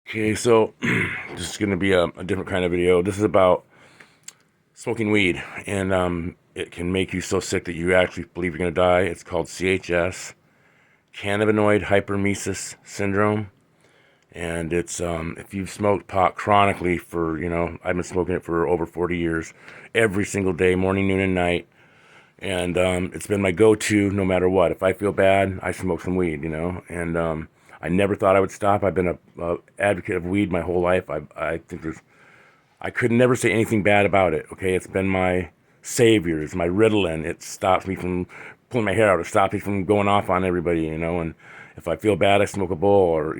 Okay, so this is going to be a different kind of video. This is about smoking weed, and it can make you so sick that you actually believe you're going to die. It's called CHS, cannabinoid hyperemesis syndrome, and it's if you've smoked pot chronically for I've been smoking it for over 40 years, every single day, morning, noon, and night, and it's been my go-to no matter what. If I feel bad, I smoke some weed, and I never thought I would stop. I've been a advocate of weed my whole life. I think I could never say anything bad about it. Okay, it's been my savior. It's my Ritalin. It stops me from pulling my hair out. It stops me from going off on everybody, And if I feel bad, I smoke a bowl,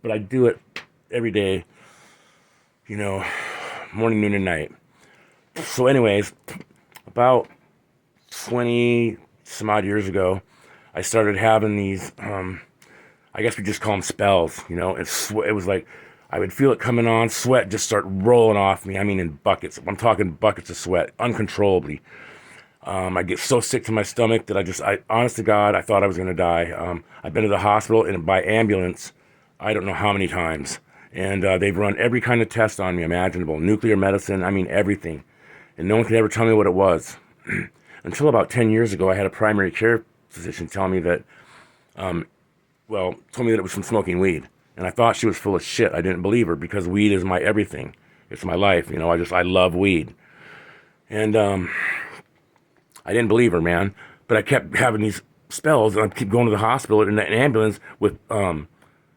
but I do it every day, you know, morning, noon, and night. So, anyways, about 20 some odd years ago, I started having these. I guess we just call them spells. It was like I would feel it coming on, sweat just start rolling off me. I mean, in buckets. I'm talking buckets of sweat, uncontrollably. I get so sick to my stomach that honest to God, I thought I was gonna die. I've been to the hospital and by ambulance, I don't know how many times, and they've run every kind of test on me imaginable, nuclear medicine. I mean, everything, and no one could ever tell me what it was. Until about 10 years ago, I had a primary care physician tell me that told me that it was from smoking weed. And I thought she was full of shit. I didn't believe her because weed is my everything. It's my life. I love weed. And I didn't believe her, man. But I kept having these spells and I keep going to the hospital in an ambulance with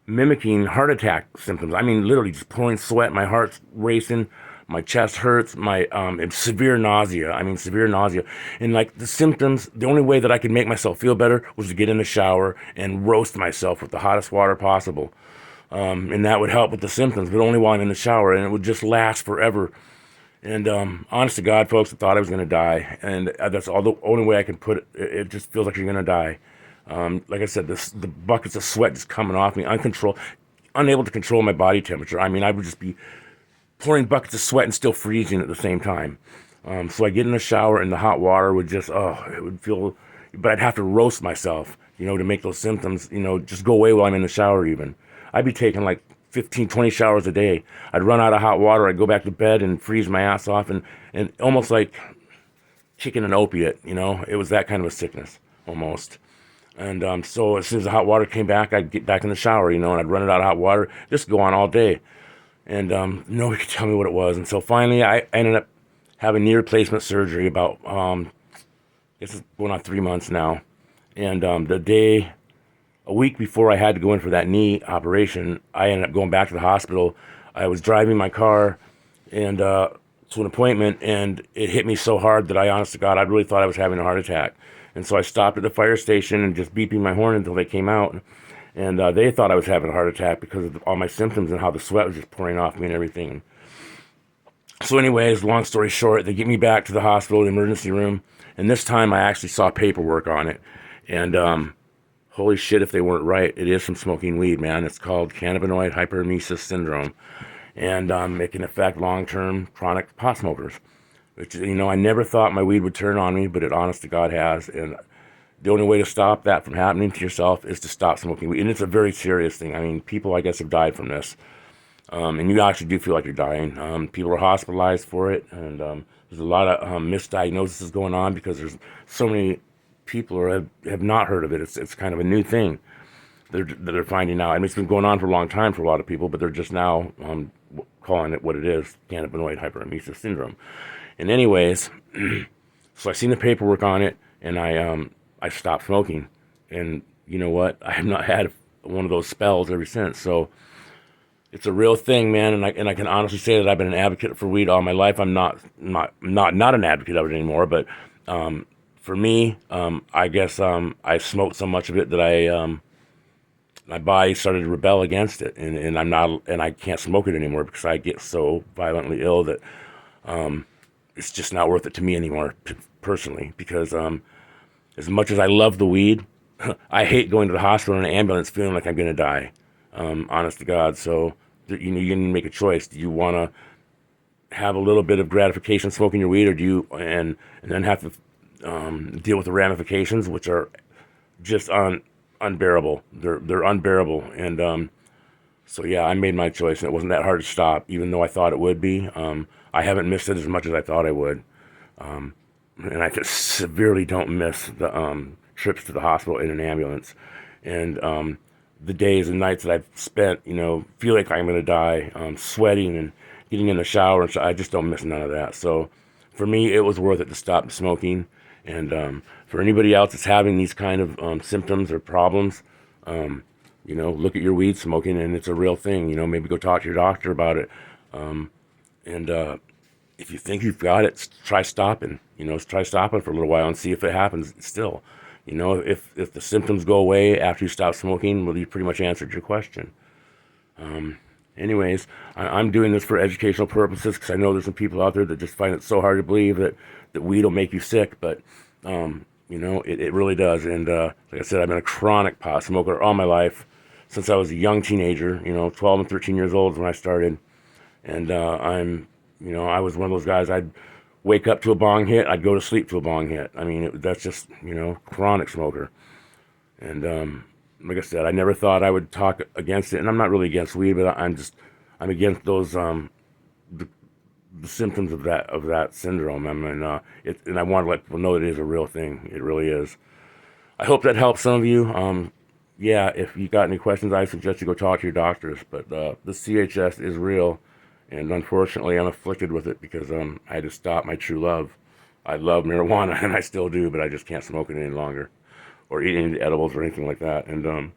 mimicking heart attack symptoms. I mean, literally just pouring sweat, my heart's racing, my chest hurts, my it's severe nausea. I mean, severe nausea. And like the symptoms, the only way that I could make myself feel better was to get in the shower and roast myself with the hottest water possible. And that would help with the symptoms, but only while I'm in the shower, and it would just last forever. And honest to God, folks, I thought I was going to die, and that's all the only way I can put it. It just feels like you're going to die. Like I said, the buckets of sweat just coming off me, unable to control my body temperature. I mean, I would just be pouring buckets of sweat and still freezing at the same time. So I get in the shower and the hot water would it would feel, but I'd have to roast myself, to make those symptoms, just go away while I'm in the shower even. I'd be taking like 15, 20 showers a day. I'd run out of hot water. I'd go back to bed and freeze my ass off and almost like kicking an opiate, It was that kind of a sickness almost. And so as soon as the hot water came back, I'd get back in the shower, and I'd run it out of hot water, just go on all day. And nobody could tell me what it was. And so finally, I ended up having knee replacement surgery about, I guess it's going on 3 months now. And a week before I had to go in for that knee operation, I ended up going back to the hospital. I was driving my car and to an appointment, and it hit me so hard that honest to God, I really thought I was having a heart attack. And so I stopped at the fire station and just beeping my horn until they came out. And they thought I was having a heart attack because of all my symptoms and how the sweat was just pouring off me and everything. So anyways, long story short, they get me back to the hospital, the emergency room. And this time I actually saw paperwork on it. And holy shit, if they weren't right, it is from smoking weed, man. It's called cannabinoid hyperemesis syndrome. And it can affect long-term chronic pot smokers. Which, I never thought my weed would turn on me, but it honest to God has. And the only way to stop that from happening to yourself is to stop smoking weed. And it's a very serious thing. I mean, people, I guess, have died from this. And you actually do feel like you're dying. People are hospitalized for it. And there's a lot of misdiagnoses going on because there's so many people who have not heard of it. It's kind of a new thing that they're finding out. I mean, it's been going on for a long time for a lot of people, but they're just now calling it what it is, cannabinoid hyperemesis syndrome. And anyways, so I seen the paperwork on it, and I stopped smoking. And you know what? I have not had one of those spells ever since. So it's a real thing, man. And I can honestly say that I've been an advocate for weed all my life. I'm not an advocate of it anymore. But for me, I guess I smoked so much of it that my body started to rebel against it, and I can't smoke it anymore because I get so violently ill that it's just not worth it to me anymore, personally. Because as much as I love the weed, I hate going to the hospital in an ambulance feeling like I'm going to die. Honest to God. So you need to make a choice. Do you want to have a little bit of gratification smoking your weed, or do you and then have to deal with the ramifications, which are just unbearable. They're unbearable, and So yeah, I made my choice, and it wasn't that hard to stop, even though I thought it would be. I haven't missed it as much as I thought I would, and I just severely don't miss the trips to the hospital in an ambulance, and the days and nights that I've spent, feel like I'm gonna die, sweating and getting in the shower, and so I just don't miss none of that. So for me, it was worth it to stop smoking. And for anybody else that's having these kind of symptoms or problems, look at your weed smoking, and it's a real thing. Maybe go talk to your doctor about it. And if you think you've got it, try stopping. Try stopping for a little while and see if it happens still. If the symptoms go away after you stop smoking, well, you pretty much answered your question. Anyways, I'm doing this for educational purposes because I know there's some people out there that just find it so hard to believe that weed will make you sick, but it really does. And like I said, I've been a chronic pot smoker all my life since I was a young teenager. 12 and 13 years old is when I started, and I was one of those guys. I'd wake up to a bong hit, I'd go to sleep to a bong hit. I mean, that's just chronic smoker. And like I said, I never thought I would talk against it, and I'm not really against weed, but I'm against those the symptoms of that syndrome. And I want to let people know that it is a real thing. It really is. I hope that helps some of you. Yeah, if you got any questions, I suggest you go talk to your doctors. But the CHS is real, and unfortunately, I'm afflicted with it because I had to stop my true love. I love marijuana, and I still do, but I just can't smoke it any longer, or eat any edibles or anything like that. And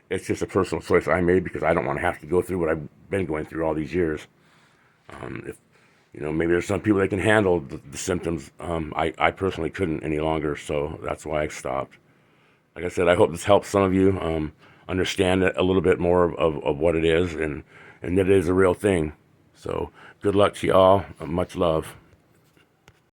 it's just a personal choice I made because I don't want to have to go through what I've been going through all these years. If maybe there's some people that can handle the symptoms. I personally couldn't any longer, so that's why I stopped. Like I said, I hope this helps some of you understand a little bit more of what it is, and that it is a real thing. So good luck to you all. Much love.